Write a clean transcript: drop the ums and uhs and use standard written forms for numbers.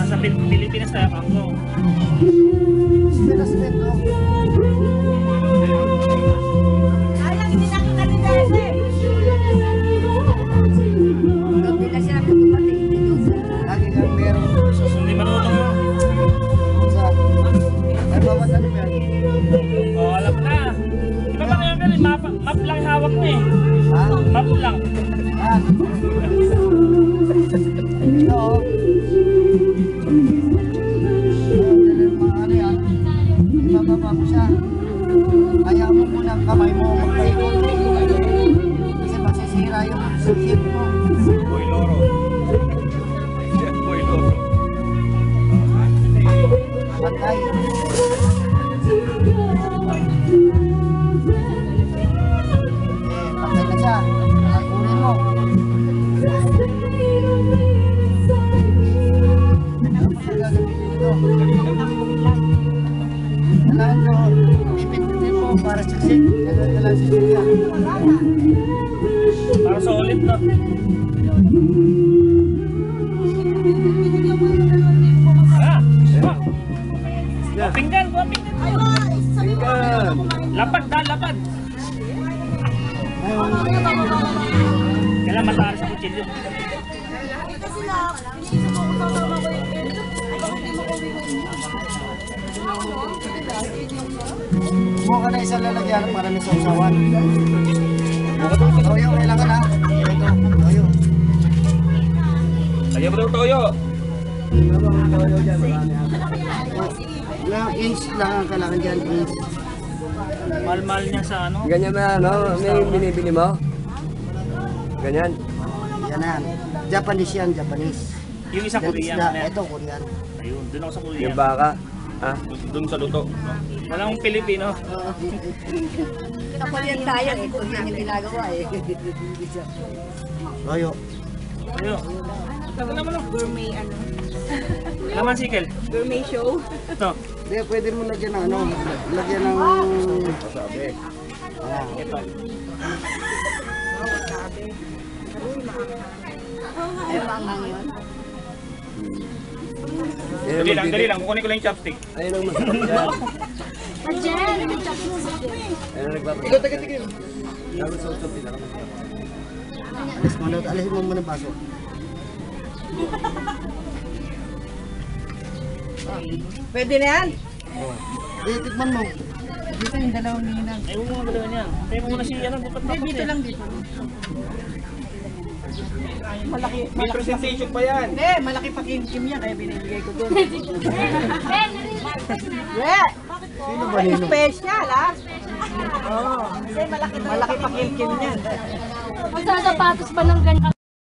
nasa Pilipinas tayo ako. Hindi marunong. Oh, alam na. Di ba ba ngayon map lang hawak mo eh. Map lang. Ibababa mo siya. Kaya mo muna ang kamay mo magpaikot. Kasi masisira yung sakit mo. Boy Loro. Boy Loro. Patay. Patay na siya. Kunin mo. Ano mo siya gagawin dito? Kailangan ko, ipindutin mo para suksik. Kailangan suksik ka. Para sa ulit no. Pinggan. Pinggan. Lapad. Kailangan mataas sa kutsilyo. Kumuha ka na isang lalagyan para may sausawan. Toyo, kailangan ha. Ito, toyo. Kaya mo toyo. Toyo dyan, marami ha. Ilang inch lang ang kailangan dyan, inch. Mal niya sa ano? Ganyan na, no? May binibili mo? Ganyan? Yan na. Japanese yan, Japanese. Yung isang Korean. Ito, Korean. Ayun, doon ako sa Korean. Yung baka? Ha? Doon sa luto. Walang Pilipino. Kapalyan tayo eh, kung yan yung ginagawa eh. Toyo. Ayun. Ano naman lang? Gourmet ano? Laman sikil. Gourmet show? Ito. Hindi, pwede mo lagyan ng ano, lagyan ng... Sabi. Ito. Ay, manghang yun? Dali lang. Kukunin ko lang yung chopstick. Ayun ang masarap yan. Ayun ang nagpapagod. Tigil. Lalo sa utop, pinakamasarap. Alis mo muna baso. Pwede na yan? Tikman mo. Dito yung dalawang ninang. Ay, huwag mo galawan yan. Kaya mo muna siya. Dito lang dito. Malaki. May presentation pa yan. Hindi, malaki pa kim yan kaya binibigay ko doon. Yeah! Sino ba nino? Special ha? Oo. Kasi malaki pa kim yan. Magsasapatos pa ng ganyan.